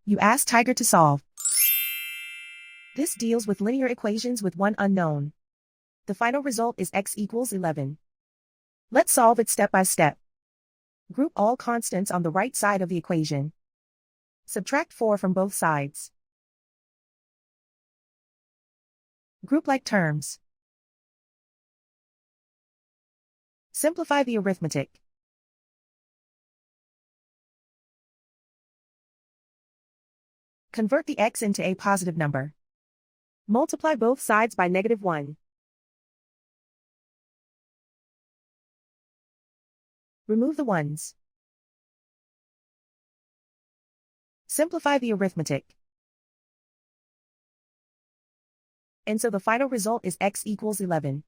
You ask Tiger to solve. This deals with linear equations with one unknown. The final result is x equals 11. Let's solve it step by step. Group all constants on the right side of the equation. Subtract 4 from both sides. Group like terms. Simplify the arithmetic. Convert the x into a positive number. Multiply both sides by -1. Remove the ones. Simplify the arithmetic. And so the final result is x equals 11.